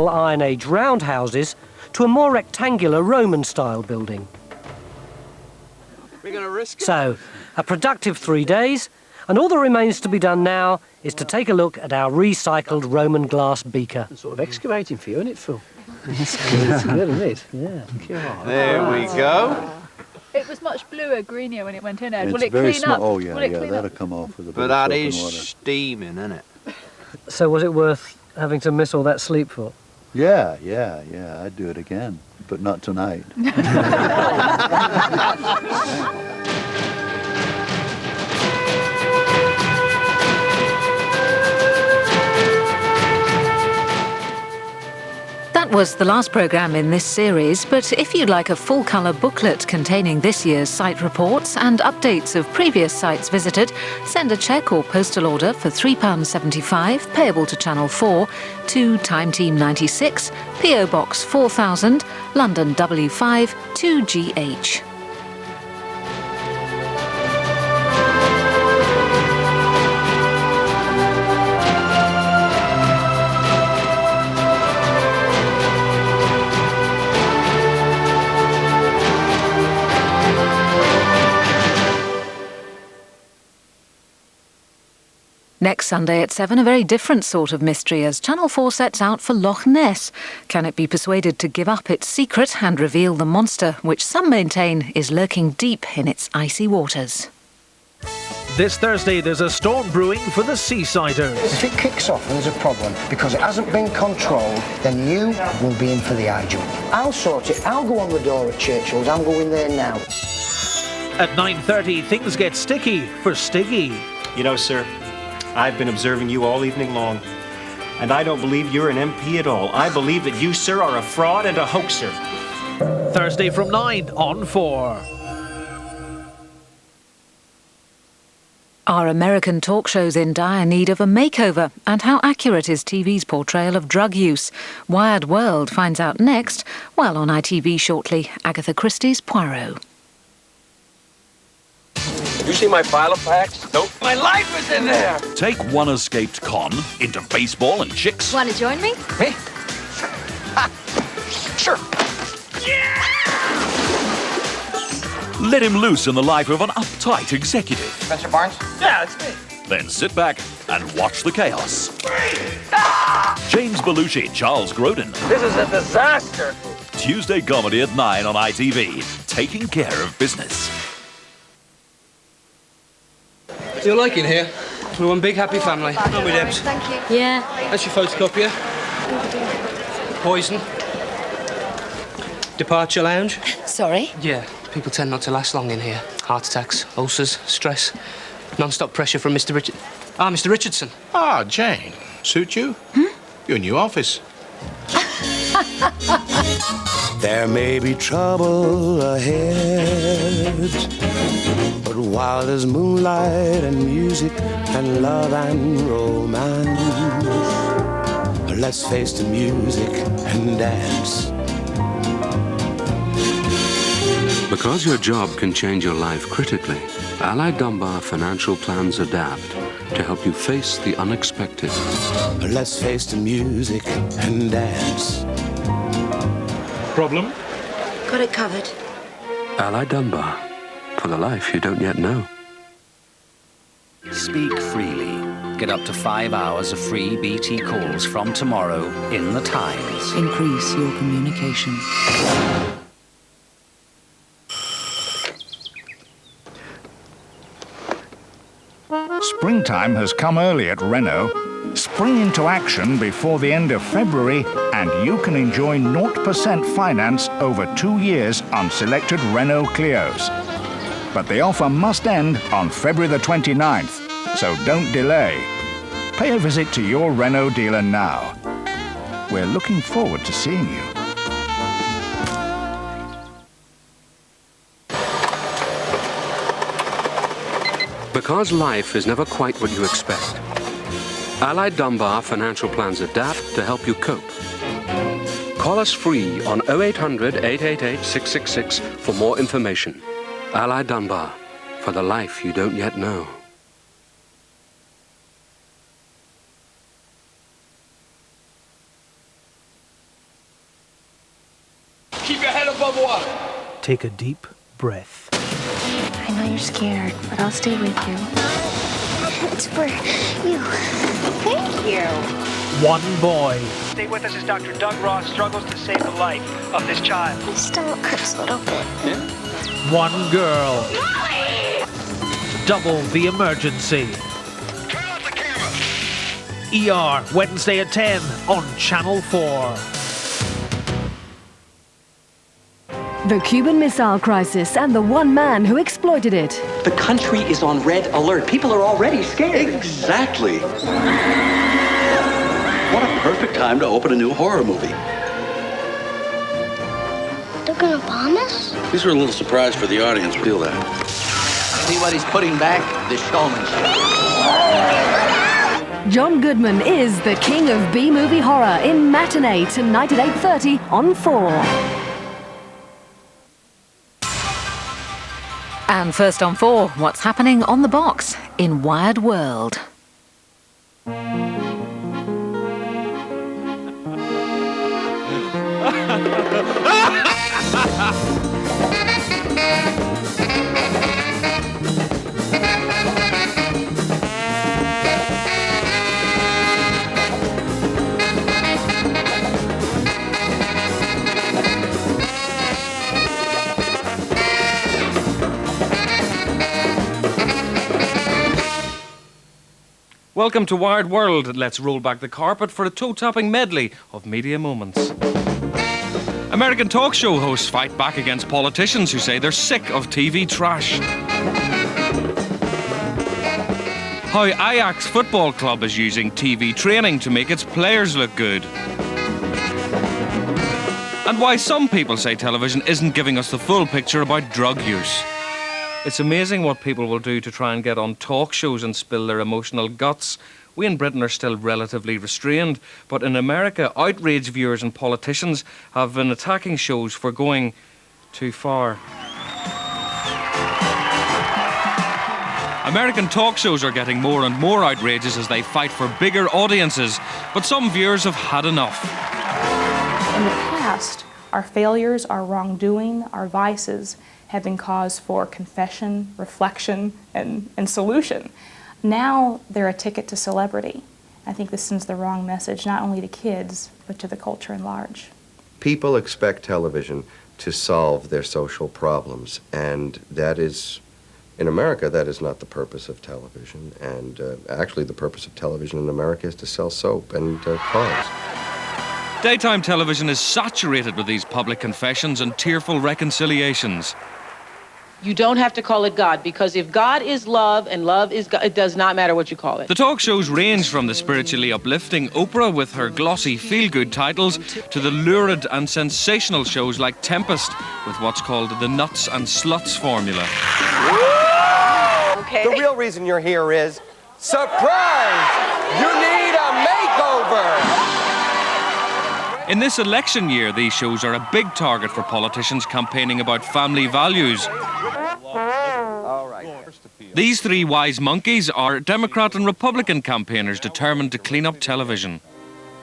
Iron Age roundhouses to a more rectangular Roman-style building. We're going to risk it. So, a productive 3 days, and all that remains to be done now is to take a look at our recycled Roman glass beaker. Sort of excavating for you, isn't it, Phil? It's good, isn't it? Yeah. There we go. It was much bluer, greenier when it went in, Ed. It's Will it very clean small. up? Oh, yeah, Will it yeah, clean that'll up? come off with a bit But of that soap is and water. steaming, isn't it? So was it worth having to miss all that sleep for? Yeah, I'd do it again, but not tonight. That was the last programme in this series, but if you'd like a full-colour booklet containing this year's site reports and updates of previous sites visited, send a cheque or postal order for £3.75, payable to Channel 4, to Time Team 96, PO Box 4000, London W5 2GH. Next Sunday at 7, a very different sort of mystery as Channel 4 sets out for Loch Ness. Can it be persuaded to give up its secret and reveal the monster, which some maintain is lurking deep in its icy waters? This Thursday, there's a storm brewing for the Seasiders. If it kicks off and there's a problem because it hasn't been controlled, then you will be in for the eye job. I'll sort it. I'll go on the door at Churchill's. I'm going there now. At 9:30, things get sticky for Stiggy. You know, sir, I've been observing you all evening long, and I don't believe you're an MP at all. I believe that you, sir, are a fraud and a hoaxer. Thursday from 9 on 4. Are American talk shows in dire need of a makeover? And how accurate is TV's portrayal of drug use? Wired World finds out next, while on ITV shortly, Agatha Christie's Poirot. You see my file of facts? Nope. My life is in there! Take one escaped con into baseball and chicks. Want to join me? Me? Sure. Yeah! Let him loose in the life of an uptight executive. Spencer Barnes? Yeah, it's me. Then sit back and watch the chaos. James Belushi, Charles Grodin. This is a disaster. Tuesday comedy at 9 on ITV. Taking care of business. You're liking here? We're one big happy family. Aren't we, Debs? Thank you. Yeah. That's your photocopier. Poison. Departure lounge. Sorry? Yeah, people tend not to last long in here. Heart attacks, ulcers, stress. Non-stop pressure from Mr. Mr. Richardson. Ah, Jane. Suit you? Your new office. There may be trouble ahead, but while there's moonlight and music and love and romance, let's face the music and dance. Because your job can change your life critically, Allied Dunbar financial plans adapt to help you face the unexpected. Let's face the music and dance. Problem? Got it covered. Allied Dunbar, for the life you don't yet know. Speak freely. Get up to 5 hours of free BT calls from tomorrow in the Times. Increase your communication. Springtime has come early at Renault. Spring into action before the end of February and you can enjoy 0% finance over 2 years on selected Renault Clios. But the offer must end on February the 29th, so don't delay. Pay a visit to your Renault dealer now. We're looking forward to seeing you. Because life is never quite what you expect, Allied Dunbar financial plans adapt to help you cope. Call us free on 0800 888 666 for more information. Allied Dunbar, for the life you don't yet know. Keep your head above water. Take a deep breath. I know you're scared, but I'll stay with you. It's for you. Thank you. One boy. Stay with us as Dr. Doug Ross struggles to save the life of this child. My stomach hurts a little bit. One girl. Double the emergency. ER, Wednesday at 10 on Channel 4. The Cuban Missile Crisis and the one man who exploited it. The country is on red alert. People are already scared. Exactly. What a perfect time to open a new horror movie. They're gonna bomb us? These are a little surprise for the audience. Feel that. See what he's putting back? The showmanship. John Goodman is the king of B-movie horror in Matinee tonight at 8:30 on 4. And first on 4, what's happening on the box in Wired World. Welcome to Wired World. Let's roll back the carpet for a toe-tapping medley of media moments. American talk show hosts fight back against politicians who say they're sick of TV trash. How Ajax Football Club is using TV training to make its players look good. And why some people say television isn't giving us the full picture about drug use. It's amazing what people will do to try and get on talk shows and spill their emotional guts. We in Britain are still relatively restrained, but in America, outraged viewers and politicians have been attacking shows for going too far. American talk shows are getting more and more outrageous as they fight for bigger audiences, but some viewers have had enough. In the past, our failures, our wrongdoing, our vices have been cause for confession, reflection, and solution. Now they're a ticket to celebrity. I think this sends the wrong message, not only to kids, but to the culture in large. People expect television to solve their social problems, and that is, in America, that is not the purpose of television. And actually, the purpose of television in America is to sell soap and cars. Daytime television is saturated with these public confessions and tearful reconciliations. You don't have to call it God, because if God is love and love is God, it does not matter what you call it. The talk shows range from the spiritually uplifting Oprah with her glossy feel-good titles to the lurid and sensational shows like Tempest with what's called the nuts and sluts formula. Okay. The real reason you're here is surprise! You need a makeover! In this election year, these shows are a big target for politicians campaigning about family values. These three wise monkeys are Democrat and Republican campaigners determined to clean up television.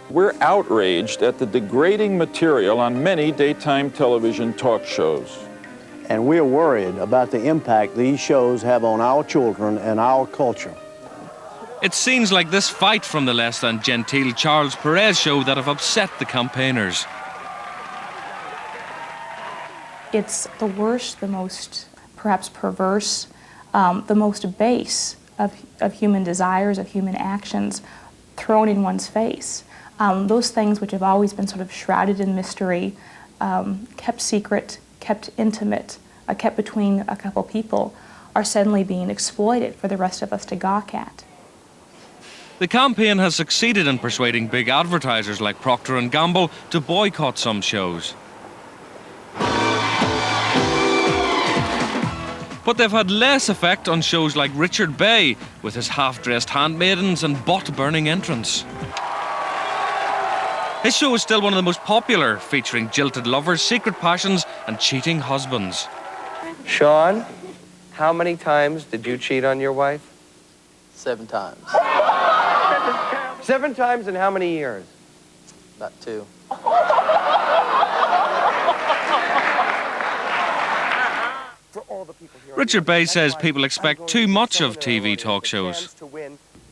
We're outraged at the degrading material on many daytime television talk shows. And we're worried about the impact these shows have on our children and our culture. It's scenes like this fight from the less than genteel Charles Perez show that have upset the campaigners. It's the worst, the most perhaps perverse, the most base of human desires, of human actions thrown in one's face. Those things which have always been sort of shrouded in mystery, kept secret, kept intimate, kept between a couple people, are suddenly being exploited for the rest of us to gawk at. The campaign has succeeded in persuading big advertisers like Procter & Gamble to boycott some shows. But they've had less effect on shows like Richard Bay with his half-dressed handmaidens and bot-burning entrance. His show is still one of the most popular, featuring jilted lovers, secret passions and cheating husbands. Sean, how many times did you cheat on your wife? 7 times. 7 times in how many years? About 2. Richard Bay says people expect too much of TV talk shows.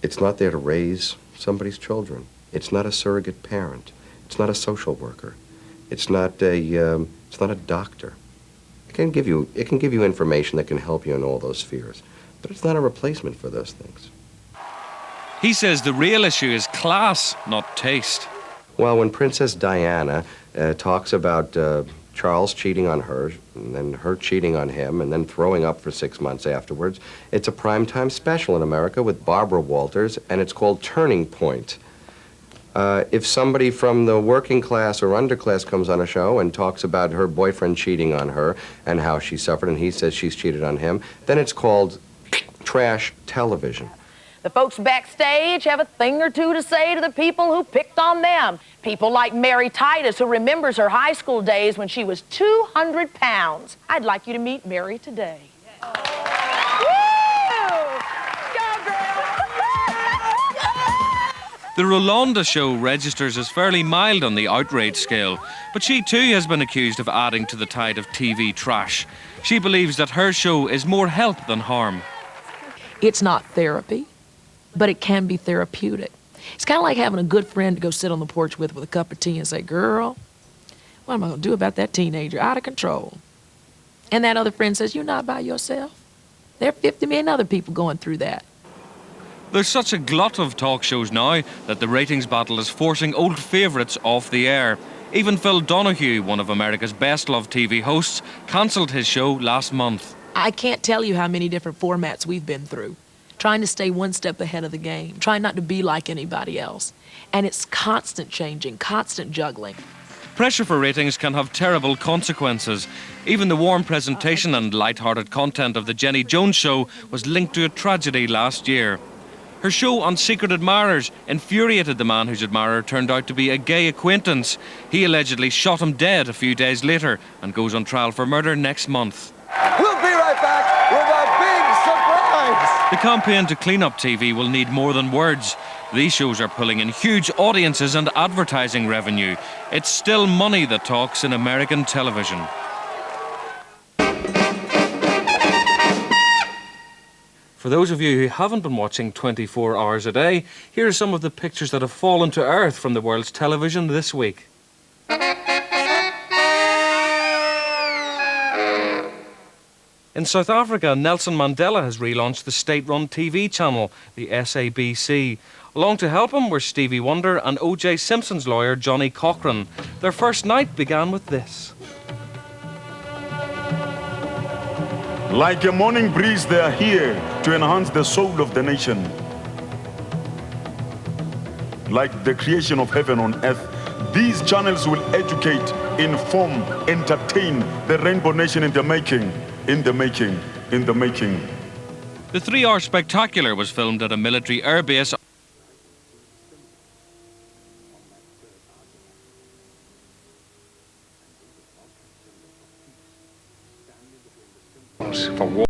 It's not there to raise somebody's children. It's not a surrogate parent. It's not a social worker. It's not a doctor. It can give you information that can help you in all those spheres, but it's not a replacement for those things. He says the real issue is class, not taste. Well, when Princess Diana talks about Charles cheating on her, and then her cheating on him, and then throwing up for 6 months afterwards, it's a primetime special in America with Barbara Walters, and it's called Turning Point. If somebody from the working class or underclass comes on a show and talks about her boyfriend cheating on her and how she suffered, and he says she's cheated on him, then it's called trash television. The folks backstage have a thing or two to say to the people who picked on them. People like Mary Titus, who remembers her high school days when she was 200 pounds. I'd like you to meet Mary today. The Rolanda show registers as fairly mild on the outrage scale, but she too has been accused of adding to the tide of TV trash. She believes that her show is more help than harm. It's not therapy, but it can be therapeutic. It's kind of like having a good friend to go sit on the porch with a cup of tea and say, girl, what am I going to do about that teenager out of control? And that other friend says, you're not by yourself. There are 50 million other people going through that. There's such a glut of talk shows now that the ratings battle is forcing old favourites off the air. Even Phil Donahue, one of America's best-loved TV hosts, cancelled his show last month. I can't tell you how many different formats we've been through, trying to stay one step ahead of the game, trying not to be like anybody else. And it's constant changing, constant juggling. Pressure for ratings can have terrible consequences. Even the warm presentation and light-hearted content of the Jenny Jones show was linked to a tragedy last year. Her show on secret admirers infuriated the man whose admirer turned out to be a gay acquaintance. He allegedly shot him dead a few days later and goes on trial for murder next month. We'll be right back with a big surprise. The campaign to clean up TV will need more than words. These shows are pulling in huge audiences and advertising revenue. It's still money that talks in American television. For those of you who haven't been watching 24 hours a day, here are some of the pictures that have fallen to earth from the world's television this week. In South Africa, Nelson Mandela has relaunched the state-run TV channel, the SABC. Along to help him were Stevie Wonder and O.J. Simpson's lawyer, Johnny Cochran. Their first night began with this. Like a morning breeze, they are here to enhance the soul of the nation. Like the creation of heaven on earth, these channels will educate, inform, entertain the Rainbow Nation in the making, in the making, in the making. The 3-hour spectacular was filmed at a military air base. For war.